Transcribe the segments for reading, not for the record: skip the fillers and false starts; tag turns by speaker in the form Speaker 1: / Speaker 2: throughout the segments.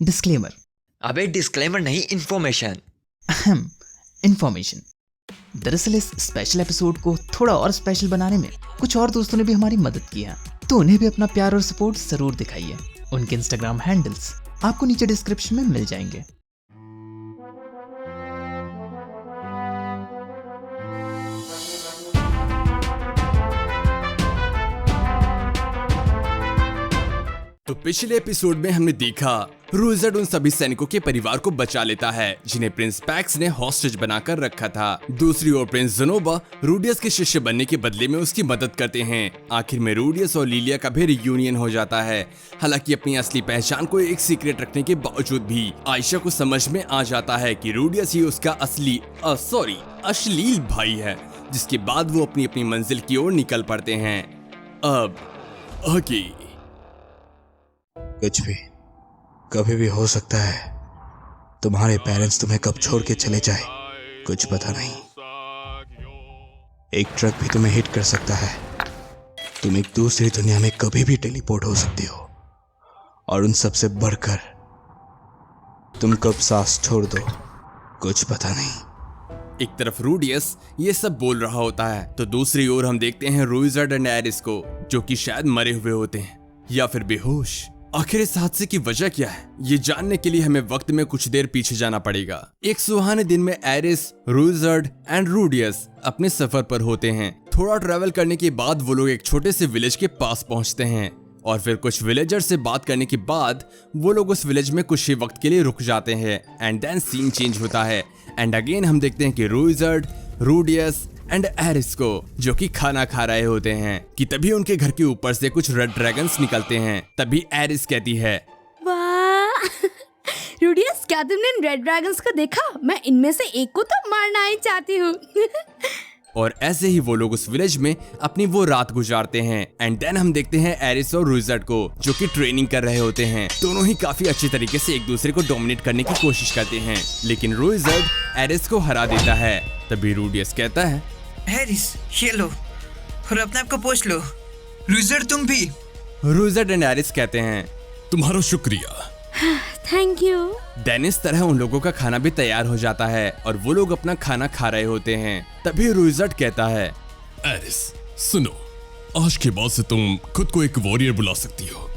Speaker 1: Disclaimer.
Speaker 2: अबे disclaimer नहीं, information.
Speaker 1: अहम इन्फॉर्मेशन। दरअसल इस स्पेशल एपिसोड को थोड़ा और स्पेशल बनाने में कुछ और दोस्तों ने भी हमारी मदद की है, तो उन्हें भी अपना प्यार और सपोर्ट जरूर दिखाइए। उनके इंस्टाग्राम हैंडल्स आपको नीचे डिस्क्रिप्शन में मिल जाएंगे।
Speaker 3: तो पिछले एपिसोड में हमने देखा रूजर्ड उन सभी सैनिकों के परिवार को बचा लेता है जिन्हें प्रिंस पैक्स ने हॉस्टेज बनाकर रखा था। दूसरी ओर प्रिंस ज़ेनोबा रूडियस के शिष्य बनने के बदले में उसकी मदद करते हैं। आखिर में रूडियस और लिलिया का भी रियूनियन हो जाता है। हालांकि अपनी असली पहचान को एक सीक्रेट रखने के बावजूद भी आयशा को समझ में आ जाता है कि रूडियस ही उसका अश्लील भाई है, जिसके बाद वो अपनी अपनी मंजिल की ओर निकल पड़ते हैं। अब आगे
Speaker 4: कुछ भी कभी भी हो सकता है। तुम्हारे पेरेंट्स तुम्हें कब छोड़ के चले जाए कुछ पता नहीं। एक ट्रक भी तुम्हें हिट कर सकता है। तुम एक दूसरी दुनिया में कभी भी टेलीपोर्ट हो सकते हो, और उन सबसे बढ़कर तुम कब सांस छोड़ दो कुछ पता नहीं।
Speaker 3: एक तरफ रूडियस ये सब बोल रहा होता है तो दूसरी ओर हम देखते हैं रूजर्ड एंड एरिस को, जो कि शायद मरे हुए होते हैं या फिर बेहोश। आखिर इस हादसे की वजह क्या है, ये जानने के लिए हमें वक्त में कुछ देर पीछे जाना पड़ेगा। एक सुहाने दिन में एरिस, रूजर्ड एंड रूडियस अपने सफर पर होते हैं। थोड़ा ट्रैवल करने के बाद वो लोग एक छोटे से विलेज के पास पहुंचते हैं और फिर कुछ विलेजर से बात करने के बाद वो लोग उस विलेज में कुछ ही वक्त के लिए रुक जाते हैं। एंड देन सीन चेंज होता है एंड अगेन हम देखते हैं कि रूजर्ड, रूडियस एंड एरिस को जो कि खाना खा रहे होते हैं कि तभी उनके घर के ऊपर से कुछ रेड ड्रैगन्स निकलते हैं। तभी एरिस कहती है,
Speaker 5: वाह रूडियस, क्या तुमने रेड ड्रैगन्स को देखा? मैं इनमें से एक को तो मारना ही चाहती हूँ।
Speaker 3: और ऐसे ही वो लोग उस विलेज में अपनी वो रात गुजारते हैं। एंड देन हम देखते हैं एरिस और रूजर्ड को जो कि ट्रेनिंग कर रहे होते हैं। दोनों ही काफी अच्छे तरीके से एक दूसरे को डोमिनेट करने की कोशिश करते हैं, लेकिन रूजर्ड एरिस को हरा देता है। तभी रूडियस कहता है,
Speaker 6: एरिस ये लो और अपने आप को पोंछ लो। रूजर्ड तुम भी।
Speaker 3: रूजर्ड एंड एरिस कहते हैं, तुम्हारा शुक्रिया।
Speaker 5: Thank you.
Speaker 3: देन इस तरह उन लोगों का खाना भी तैयार हो जाता है और वो लोग अपना खाना खा रहे होते हैं। तभी रूजर्ड कहता है,
Speaker 7: एरिस सुनो, आज के बाद से तुम खुद को एक वॉरियर बुला सकती हो।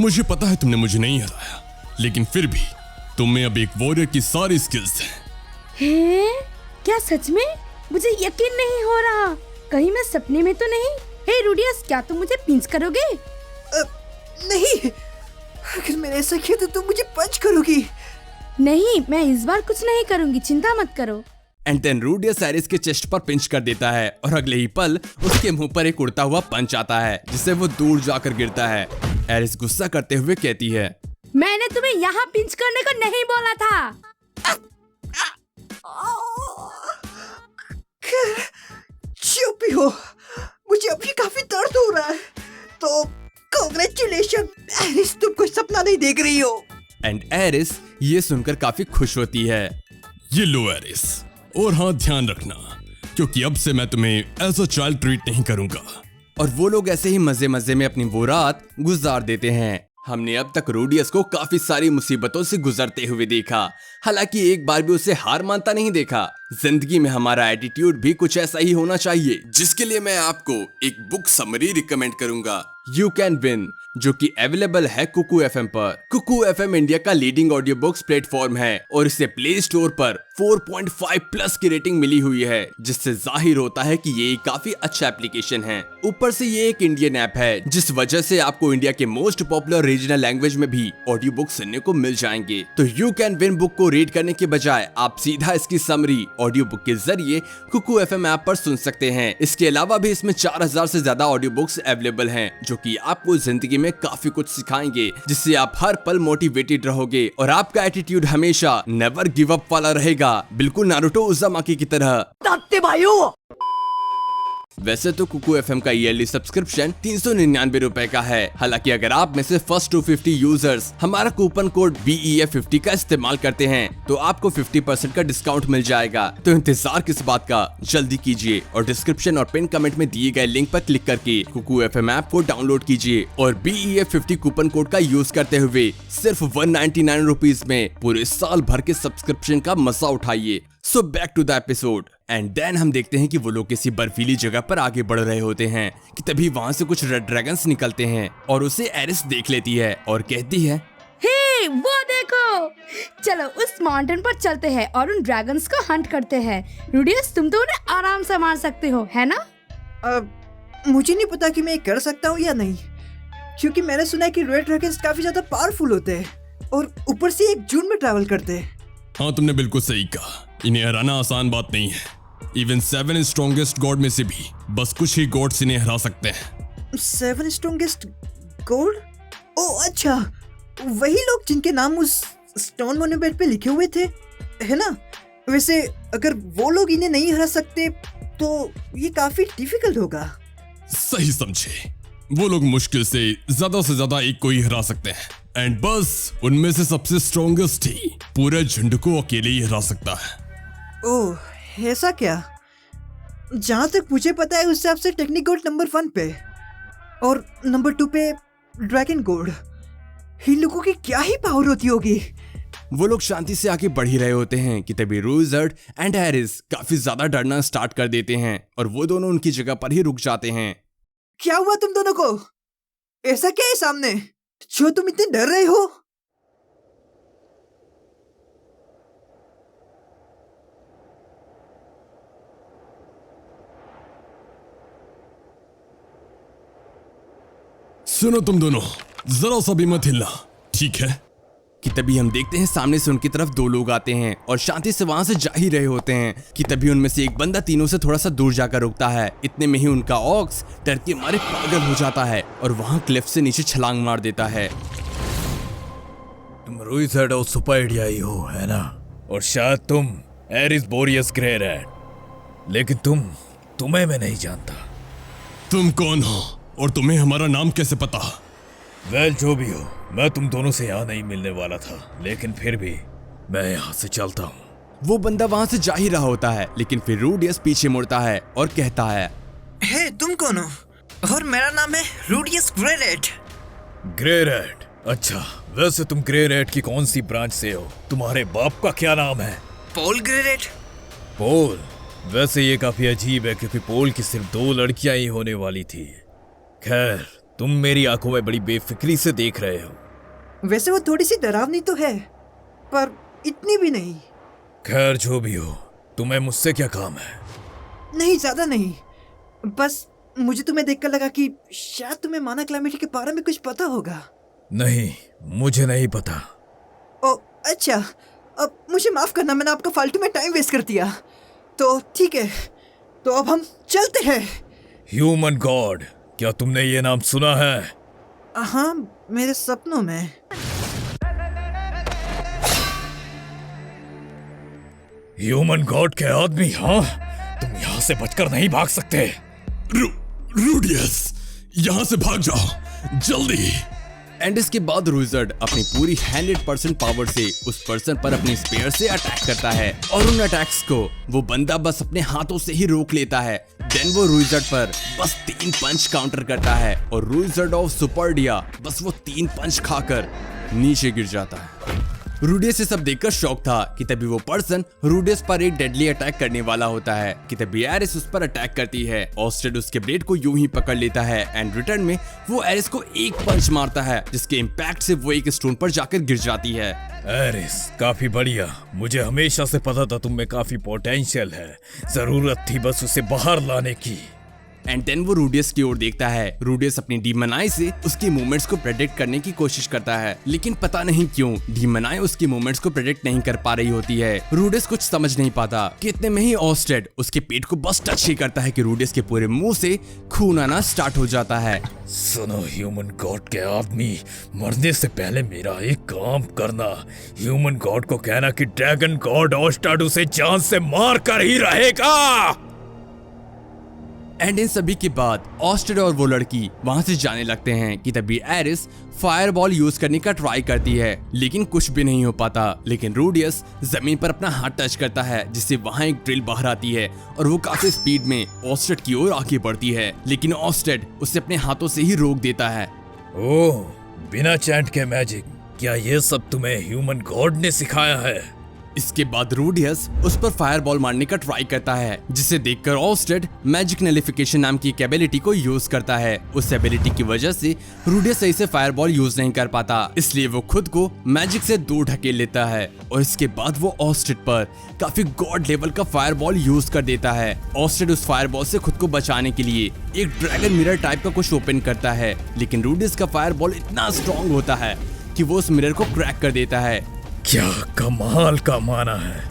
Speaker 7: मुझे पता है तुमने मुझे नहीं हराया, लेकिन फिर भी तुम में अब एक वॉरियर की सारी स्किल्स हैं।
Speaker 5: क्या सच में? मुझे यकीन नहीं हो रहा। कहीं मैं सपने में तो नहीं? हे रूडियस, क्या तुम मुझे पिंच करोगे?
Speaker 6: नहीं, अगर मैंने ऐसा किया तो तुम मुझे पंच करोगी।
Speaker 5: नहीं, मैं इस बार कुछ नहीं करूंगी, चिंता मत करो।
Speaker 3: एंड देन रूडियस एरिस के चेस्ट पर पिंच कर देता है और अगले ही पल उसके मुंह पर एक उड़ता हुआ पंच आता है जिससे वो दूर जाकर गिरता है। एरिस गुस्सा करते हुए कहती है,
Speaker 5: मैंने तुम्हें यहाँ पिंच करने को नहीं बोला था।
Speaker 6: चुप ही हो, मुझे अभी काफी दर्द हो रहा है। तो कांग्रेचुलेशन एरिस, तुम कोई सपना नहीं देख रही हो।
Speaker 3: एंड एरिस ये सुनकर काफी खुश होती है।
Speaker 7: ये लो एरिस, और हाँ ध्यान रखना, क्योंकि अब से मैं तुम्हें एज अ चाइल्ड ट्रीट नहीं करूंगा।
Speaker 3: और वो लोग ऐसे ही मजे मजे में अपनी वो रात गुजार देते हैं। हमने अब तक रूडियस को काफी सारी मुसीबतों से गुजरते हुए देखा, हालांकि एक बार भी उसे हार मानता नहीं देखा। जिंदगी में हमारा एटीट्यूड भी कुछ ऐसा ही होना चाहिए, जिसके लिए मैं आपको एक बुक समरी रिकमेंड करूंगा, यू कैन विन, जो कि अवेलेबल है कुकू एफएम पर। कुकू एफएम इंडिया का लीडिंग ऑडियो बुक्स प्लेटफॉर्म है और इसे प्ले स्टोर पर 4.5 प्लस की रेटिंग मिली हुई है, जिससे जाहिर होता है कि ये काफी अच्छा एप्लीकेशन है। ऊपर से ये एक इंडियन ऐप है, जिस वजह से आपको इंडिया के मोस्ट पॉपुलर रीजनल लैंग्वेज में भी ऑडियो बुक सुनने को मिल जाएंगे। तो यू कैन विन बुक को रीड करने के बजाय आप सीधा इसकी समरी ऑडियो बुक के जरिए कुकू एफएम ऐप पर सुन सकते हैं। इसके अलावा भी इसमें 4000 से ज्यादा ऑडियो बुक्स अवेलेबल हैं, जो कि आपको जिंदगी में काफी कुछ सिखाएंगे, जिससे आप हर पल मोटिवेटेड रहोगे और आपका एटीट्यूड हमेशा नेवर गिव अप वाला रहेगा, बिल्कुल नारुतो उज़ामाकी की तरह।
Speaker 6: ताते भाइयों,
Speaker 3: वैसे तो कुकू एफएम का ईयरली सब्सक्रिप्शन 399 रुपए का है। हालांकि अगर आप में से फर्स्ट 250 यूजर्स हमारा कूपन कोड BEF50 का इस्तेमाल करते हैं तो आपको 50% का डिस्काउंट मिल जाएगा। तो इंतजार किस बात का, जल्दी कीजिए और डिस्क्रिप्शन और पिन कमेंट में दिए गए लिंक पर क्लिक करके कुकू एफएम ऐप को डाउनलोड कीजिए और BEF50 कूपन कोड का यूज करते हुए सिर्फ 199 रुपीज में पूरे साल भर के सब्सक्रिप्शन का मजा उठाइए। So back to the episode and then हम देखते हैं कि वो लोग किसी बर्फीली जगह पर आगे बढ़ रहे होते हैं कि तभी वहाँ से कुछ रेड ड्रैगन्स निकलते हैं और उसे एरिस देख लेती है और कहती है,
Speaker 5: हे वो देखो, चलो उस माउंटेन पर चलते हैं और उन ड्रैगन्स को हंट करते हैं। रूडियस, तुम तो उन्हें आराम से मार सकते हो, है ना?
Speaker 6: मुझे नहीं पता कि मैं कर सकता हूँ या नहीं, क्योंकि मैंने सुना है कि रेड ड्रैगन्स काफी ज्यादा पावरफुल होते हैं और ऊपर से एक झुंड में ट्रैवल करते हैं।
Speaker 7: हाँ, तुमने बिल्कुल सही कहा। इन्हें हराना आसान बात नहीं है। इवन 7 स्ट्रॉन्गेस्ट गॉड में से भी बस कुछ ही गॉड्स इन्हें हरा सकते हैं।
Speaker 6: 7 स्ट्रॉन्गेस्ट गॉड? ओह अच्छा, वही लोग जिनके नाम उस स्टोन मोन्यूमेंट पे लिखे हुए थे, है ना? वैसे अगर वो लोग इन्हें नहीं हरा सकते तो ये काफी डिफिकल्ट होगा।
Speaker 7: सही समझे। वो लोग मुश्किल से ज्यादा एक को ही हरा सकते हैं एंड बस उनमें से सबसे स्ट्रॉन्गेस्ट ही पूरे झुंड को अकेले ही हरा सकता है।
Speaker 6: ओह ऐसा क्या? जहाँ तक मुझे पता है उस हिसाब से टेक्निक गॉड नंबर 1 पे और नंबर 2 पे ड्रैगन गॉड। इन लोगों की क्या ही पावर होती होगी।
Speaker 3: वो लोग शांति से आगे बढ़ ही रहे होते हैं कि तभी रूजर्ड एंड एरिस काफी ज्यादा डरना स्टार्ट कर देते हैं और वो दोनों उनकी जगह पर ही रुक जाते हैं।
Speaker 6: क्या हुआ तुम दोनों को? ऐसा क्या है सामने जो तुम इतने डर रहे हो?
Speaker 7: सुनो तुम दोनों, जरा सा भी मत हिलना, ठीक है?
Speaker 3: कि तभी हम देखते हैं सामने से उनकी तरफ 2 लोग आते हैं और शांति से वहां से जा ही रहे होते हैं कि तभी उनमें से एक बंदा तीनों से थोड़ा सा दूर जाकर रुकता है। इतने में ही उनका ऑक्स डर के मारे पागल हो जाता है और वहां क्लिफ से नीचे छलांग मार देता है।
Speaker 8: तुम रूइजर्ड और सुपरडिया ही हो, है ना? और शायद तुम एरिस बोरियस ग्रे रैट, लेकिन तुम्हें मैं नहीं जानता।
Speaker 7: तुम कौन हो और तुम्हें हमारा नाम कैसे पता?
Speaker 8: वेल जो भी हो, मैं तुम दोनों से यहाँ नहीं मिलने वाला था, लेकिन फिर भी मैं यहाँ से चलता हूँ।
Speaker 3: वो बंदा वहां से जा ही रहा होता है लेकिन फिर रूडियस पीछे मुड़ता है और कहता है,
Speaker 2: हे तुम कौन हो? और मेरा नाम है रूडियस ग्रे रैट।
Speaker 8: Grey rat? अच्छा, वैसे तुम ग्रे रैट की कौन सी ब्रांच से हो? तुम्हारे बाप का क्या नाम है?
Speaker 2: Paul Gray Rat.
Speaker 8: पोल? वैसे ये काफी अजीब है क्योंकि पोल की सिर्फ 2 लड़कियां ही होने वाली थी। खैर, तुम मेरी आंखों में बड़ी बेफिक्री से देख रहे हो।
Speaker 6: वैसे वो थोड़ी सी डरावनी तो है, पर इतनी भी नहीं।
Speaker 8: खैर जो भी हो, तुम्हें मुझसे क्या काम है?
Speaker 6: नहीं, ज्यादा नहीं, बस मुझे तुम्हें देखकर लगा कि शायद तुम्हें माना क्लाइमेट के बारे में कुछ पता होगा।
Speaker 8: नहीं, मुझे नहीं पता।
Speaker 6: ओ अच्छा, अब मुझे माफ करना, मैंने आपका फालतू में टाइम वेस्ट कर दिया। तो ठीक है, तो अब हम चलते हैं।
Speaker 8: ह्यूमन गॉड, क्या तुमने ये नाम सुना है?
Speaker 6: हाँ, मेरे सपनों में।
Speaker 8: ह्यूमन गॉड के आदमी, हाँ? तुम यहाँ से बचकर नहीं भाग सकते।
Speaker 7: रूडियस, यहाँ से भाग जाओ जल्दी।
Speaker 3: एंड इसके बाद रूजर्ड अपनी पूरी 100% पावर से उस पर्सन पर अपने स्पेयर से अटैक करता है और उन अटैक्स को वो बंदा बस अपने हाथों से ही रोक लेता है। देन वो रूजर्ड पर बस 3 पंच काउंटर करता है और रूजर्ड ऑफ सुपरडिया बस वो 3 पंच खाकर नीचे गिर जाता है। रूडियस ये सब देखकर शॉक था कि तभी वो पर्सन रूडियस पर एक डेडली अटैक करने वाला होता है कि तभी एरिस उस पर अटैक करती है। ऑस्टेड उसके ब्लेड को यूं ही पकड़ लेता है एंड रिटर्न में वो एरिस को एक पंच मारता है जिसके इम्पैक्ट से वो एक स्टोन पर जाकर गिर जाती है।
Speaker 8: एरिस, काफी बढ़िया। मुझे हमेशा से पता था तुम में काफी पोटेंशियल है, जरूरत थी बस उसे बाहर लाने की।
Speaker 3: एंड देन वो रूडियस की ओर देखता है। रूडियस अपनी डीमन आई से उसकी मूवमेंट्स को प्रेडिक्ट करने की कोशिश करता है लेकिन पता नहीं क्यों डीमन आई उसकी मूवमेंट्स को प्रेडिक्ट नहीं कर पा रही होती है। रूडियस कुछ समझ नहीं पाता कि इतने में ही ऑस्टेड उसके पेट को बस टच ही करता है कि रूडियस के पूरे मुंह से खून आना स्टार्ट हो जाता है।
Speaker 8: सुनो ह्यूमन गॉड के आदमी, मरने से पहले मेरा एक काम करना। ह्यूमन गॉड को कहना कि ड्रैगन गॉड ऑस्टेड उसे जान से मार कर ही रहेगा।
Speaker 3: एंड इन सभी के बाद ऑस्टेड और वो लड़की वहां से जाने लगते हैं कि तभी एरिस फायरबॉल यूज करने का ट्राई करती है, लेकिन कुछ भी नहीं हो पाता। लेकिन रूडियस जमीन पर अपना हाथ टच करता है, जिससे वहां एक ड्रिल बाहर आती है और वो काफी स्पीड में ऑस्टेड की ओर आगे बढ़ती है, लेकिन ऑस्टेड उसे अपने हाथों से ही रोक देता है।
Speaker 8: ओह, बिना चैंट के मैजिक, क्या ये सब तुम्हें ह्यूमन गॉड ने सिखाया है?
Speaker 3: इसके बाद रूडियस उस पर फायरबॉल मारने का ट्राई करता है, जिसे देखकर ऑस्टेड मैजिक नलिफिकेशन नाम की एक एबिलिटी को यूज करता है। उस एबिलिटी की वजह से रूडियस सही से फायरबॉल यूज नहीं कर पाता, इसलिए वो खुद को मैजिक से दूर ढकेल लेता है और इसके बाद वो ऑस्टेड पर काफी गॉड लेवल का फायरबॉल यूज कर देता है। ऑस्टेड उस फायरबॉल से खुद को बचाने के लिए एक ड्रैगन मिरर टाइप का कुछ ओपन करता है, लेकिन रूडियस का फायरबॉल इतना स्ट्रॉन्ग होता है कि वो उस मिरर को क्रैक कर देता है।
Speaker 8: क्या कमाल का माना है,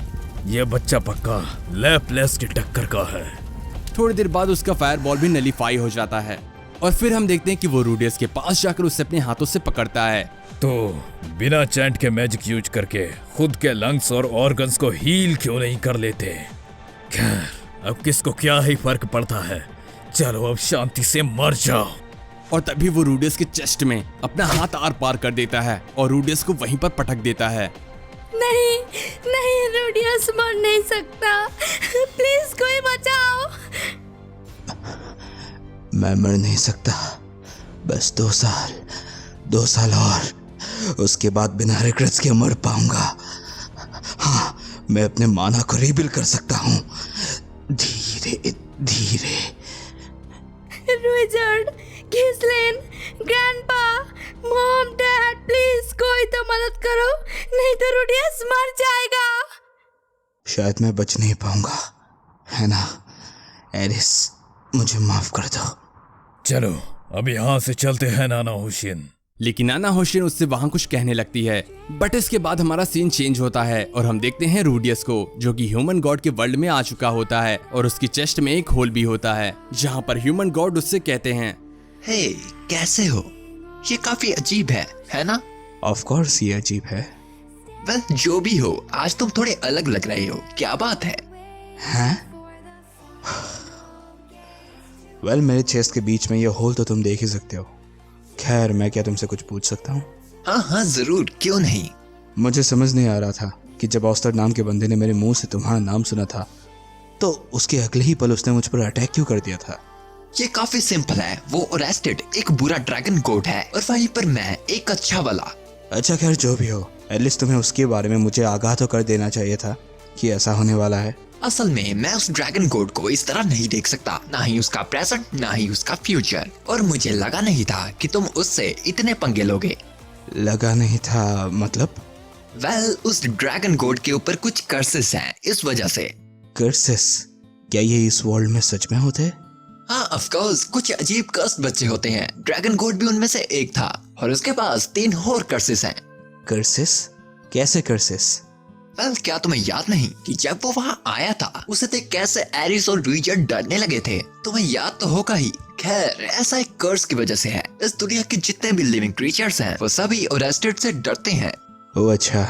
Speaker 8: ये बच्चा पक्का लैपलेस की टक्कर का है।
Speaker 3: थोड़ी देर बाद उसका फायरबॉल भी नलीफाई हो जाता है और फिर हम देखते हैं कि वो रूडियस के पास जाकर उसे अपने हाथों से पकड़ता है।
Speaker 8: तो बिना चैंट के मैजिक यूज करके खुद के लंग्स और ऑर्गन्स को हील क्यों नहीं कर लेते? खैर, अब किसको क्या ही फर्क पड़ता है, चलो अब शांति से मर जाओ।
Speaker 3: और तभी वो रूडियस के चेस्ट में अपना हाथ आर पार कर देता है और रूडियस को वहीं पर पटक देता है।
Speaker 5: नहीं नहीं, रूडियस मर नहीं सकता, प्लीज कोई बचाओ।
Speaker 4: मैं मर नहीं सकता, बस 2 साल और उसके बाद बिना रिग्रेट्स के मर पाऊंगा। हाँ, मैं अपने माना को रिबिल कर सकता हूँ, धीरे धीरे।
Speaker 5: Richard, Ghislaine, grandpa, mom, dad, please कोई तो मदद करो, नहीं तो रूडियस मर जाएगा।
Speaker 4: शायद मैं बच नहीं पाऊंगा, है ना? एरिस, मुझे माफ कर दो।
Speaker 8: चलो अब यहाँ से चलते हैं नाना होशियन।
Speaker 3: लेकिन नाना होशियन उससे वहां कुछ कहने लगती है, बट इसके बाद हमारा सीन चेंज होता है और हम देखते हैं रूडियस को, जो कि ह्यूमन गॉड के वर्ल्ड में आ चुका होता है और उसकी चेस्ट में एक होल भी होता है, जहाँ पर ह्यूमन गॉड उससे कहते हैं,
Speaker 1: हे, कैसे हो? ये काफी अजीब है ना?
Speaker 4: ऑफ कोर्स ये अजीब है।
Speaker 1: वेल, जो भी हो, आज तुम थोड़े अलग लग रहे हो, क्या बात है?
Speaker 4: हैं? वेल, मेरे चेस्ट के बीच में ये होल तो तुम देख ही सकते हो। खैर, मैं क्या तुमसे कुछ पूछ सकता हूँ?
Speaker 1: हाँ जरूर, क्यों नहीं।
Speaker 4: मुझे समझ नहीं आ रहा था कि जब ऑस्टर नाम के बंदे ने मेरे मुंह से तुम्हारा नाम सुना था, तो उसके अगले ही पल उसने मुझ पर अटैक क्यों कर दिया था?
Speaker 1: ये काफी सिंपल है, वो ओरेस्टेड एक बुरा ड्रैगन गोड है और वहीं पर मैं एक अच्छा वाला।
Speaker 4: अच्छा, खैर जो भी हो, एटलीस्ट तुम्हें उसके बारे में मुझे आगाह तो कर देना चाहिए था कि ऐसा होने वाला है।
Speaker 1: असल में मैं उस ड्रैगन गोड को इस तरह नहीं देख सकता, ना ही उसका प्रेजेंट, ना ही उसका फ्यूचर, और मुझे लगा नहीं था कि तुम उससे इतने पंगे लोगे।
Speaker 4: लगा नहीं था मतलब?
Speaker 1: वेल, उस ड्रैगन गोड के ऊपर कुछ कर्सेस हैं, इस वजह से।
Speaker 4: कर्सेस? क्या ये इस वर्ल्ड में सच में होते?
Speaker 1: हाँ, ऑफ कोर्स, कुछ अजीब कर्स बच्चे होते हैं। ड्रैगन गोड भी उनमें से एक था और उसके पास 3 और कर्सेस हैं।
Speaker 4: कर्सेस? कैसे कर्सेस?
Speaker 1: वेल, क्या तुम्हें याद नहीं कि जब वो वहाँ आया था, उसे देख कैसे एरिस और रिचर्ड डरने लगे थे? तुम्हें याद तो होगा ही। खैर, ऐसा एक कर्स की वजह से है। इस दुनिया के जितने भी लिविंग क्रीचर्स हैं, वो सभी ओरेस्टेड से डरते हैं।
Speaker 4: ओह अच्छा,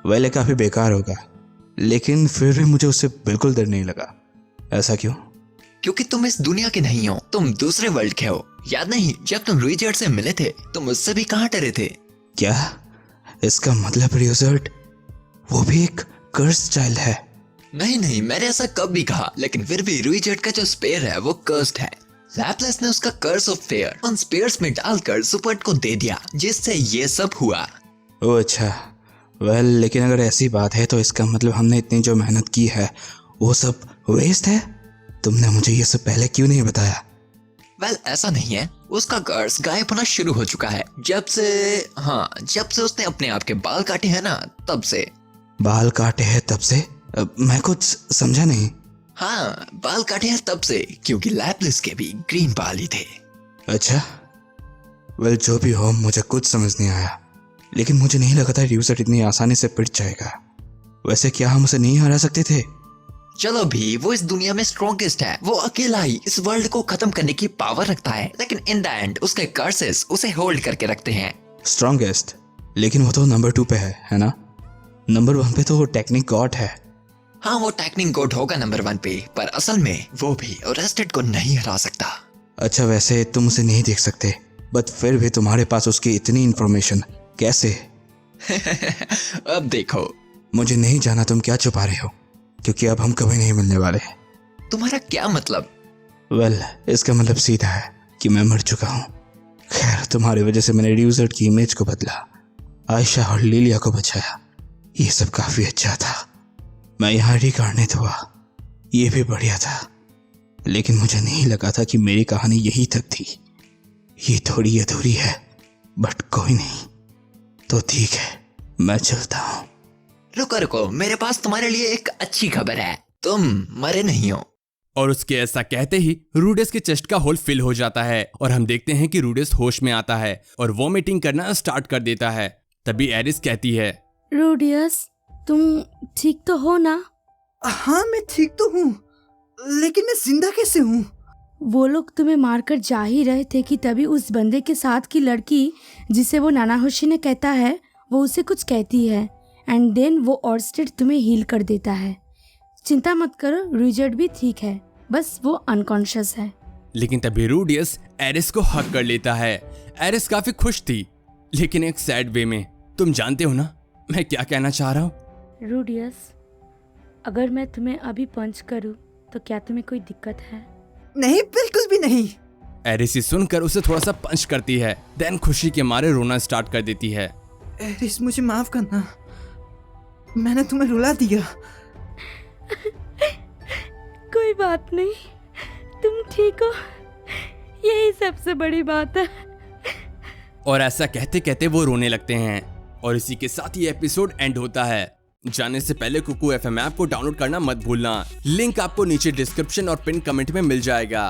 Speaker 4: वेल ये काफी बेकार होगा, लेकिन फिर भी मुझे उससे बिल्कुल डर नहीं लगा। ऐसा क्यों?
Speaker 1: क्योंकि तुम इस दुनिया के नहीं हो, तुम दूसरे वर्ल्ड के हो। याद नहीं, जब तुम रिचर्ड से मिले थे, तुम उससे भी कहाँ डरे थे?
Speaker 4: क्या इसका मतलब रिचर्ड वो भी एक कर्स चाइल्ड है?
Speaker 1: नहीं नहीं, मैंने ऐसा कब भी कहा, लेकिन फिर भी रिचर्ड का जो स्पेयर है वो कर्स्ड है। लैपलेस ने उसका कर्स ऑफ फेयर उन स्पेयर्स में डालकर सुपर्ट को दे दिया, जिससे ये सब हुआ।
Speaker 4: ओह अच्छा, वेल लेकिन अगर ऐसी बात है तो इसका मतलब हमने इतनी जो मेहनत की है वो सब वेस्ट है? तुमने मुझे ये सब पहले क्यों नहीं बताया?
Speaker 1: वेल, ऐसा नहीं है, उसका कर्स गायब होना शुरू हो चुका है जब से उसने अपने आप के बाल काटे हैं ना, तब से।
Speaker 4: बाल काटे हैं तब से? मैं कुछ समझा नहीं।
Speaker 1: हाँ, बाल काटे हैं तब से, क्योंकि लैपलेस के भी ग्रीन बाल ही थे।
Speaker 4: अच्छा, वेल जो भी हो, मुझे कुछ समझ नहीं आया, लेकिन मुझे नहीं लगा था रिचर्ड इतनी आसानी से पिट जाएगा। वैसे क्या हम उसे नहीं हरा सकते थे?
Speaker 1: चलो भी, वो इस दुनिया में स्ट्रॉन्गेस्ट है, वो अकेला ही इस वर्ल्ड को खत्म करने की पावर रखता है, लेकिन इन द एंड उसके कर्सेस उसे होल्ड करके रखते हैं।
Speaker 4: स्ट्रॉन्गेस्ट? लेकिन वो तो नंबर 2 पे है ना? नंबर 1 पे तो वो टेक्निक गॉड है।
Speaker 9: हाँ वो टेक्निक गोड होगा नंबर 1 पे, पर असल में वो भी अरेस्टेड को नहीं हरा सकता।
Speaker 4: अच्छा वैसे तुम उसे नहीं देख सकते, बट फिर भी तुम्हारे पास उसकी इतनी इन्फॉर्मेशन कैसे?
Speaker 9: अब देखो।
Speaker 4: मुझे नहीं जाना तुम क्या छुपा रहे हो, क्योंकि अब हम कभी नहीं मिलने वाले।
Speaker 9: तुम्हारा क्या मतलब?
Speaker 4: वेल, इसका मतलब सीधा है कि मैं मर चुका हूँ। खैर, तुम्हारी वजह से मैंने रिजल्ट की इमेज को बदला, आयशा और लिलिया को बचाया, ये सब काफी अच्छा था। मैं यहाँ रिकार्नेट हुआ, ये भी बढ़िया था, लेकिन मुझे नहीं लगा था कि मेरी कहानी यही तक थी। ये थोड़ी अधूरी है, बट कोई नहीं, तो ठीक है, मैं चलता हूँ।
Speaker 9: रुको रुको, मेरे पास तुम्हारे लिए एक अच्छी खबर है, तुम मरे नहीं हो।
Speaker 3: और उसके ऐसा कहते ही रूडियस के चेस्ट का होल फिल हो जाता है और हम देखते हैं कि रूडियस होश में आता है और वॉमिटिंग करना स्टार्ट कर देता है। तभी एरिस कहती है,
Speaker 5: रूडियस तुम ठीक तो हो ना?
Speaker 6: हाँ मैं ठीक तो हूँ, लेकिन मैं जिंदा कैसे हूँ?
Speaker 5: वो लोग तुम्हें मारकर जा ही रहे थे कि तभी उस बंदे के साथ की लड़की जिसे वो नानाहोशी ने कहता है, वो उसे कुछ कहती है एंड देन वो ऑर्स्टेड तुम्हें हील कर देता है। चिंता मत करो, रिचर्ड भी ठीक है, बस वो अनकॉन्शियस है।
Speaker 3: लेकिन तभी रूडियस एरिस को हक कर लेता है। एरिस काफी खुश थी, लेकिन एक सैड वे में। तुम जानते हो ना मैं क्या कहना चाह रहा हूँ?
Speaker 5: रूडियस, अगर मैं तुम्हें अभी पंच करूँ तो क्या तुम्हें कोई दिक्कत है?
Speaker 6: नहीं, बिल्कुल भी नहीं।
Speaker 3: एरिस ही सुनकर उसे थोड़ा सा पंच करती है, देन खुशी के मारे रोना स्टार्ट कर देती है।
Speaker 6: एरिस मुझे माफ करना, मैंने तुम्हें रुला दिया।
Speaker 5: कोई बात नहीं, तुम ठीक हो, यही सबसे बड़ी बात है।
Speaker 3: और ऐसा कहते कहते वो रोने लगते हैं और इसी के साथ ये एपिसोड एंड होता है। जाने से पहले कुकू FM ऐप को डाउनलोड करना मत भूलना, लिंक आपको नीचे डिस्क्रिप्शन और पिन कमेंट में मिल जाएगा।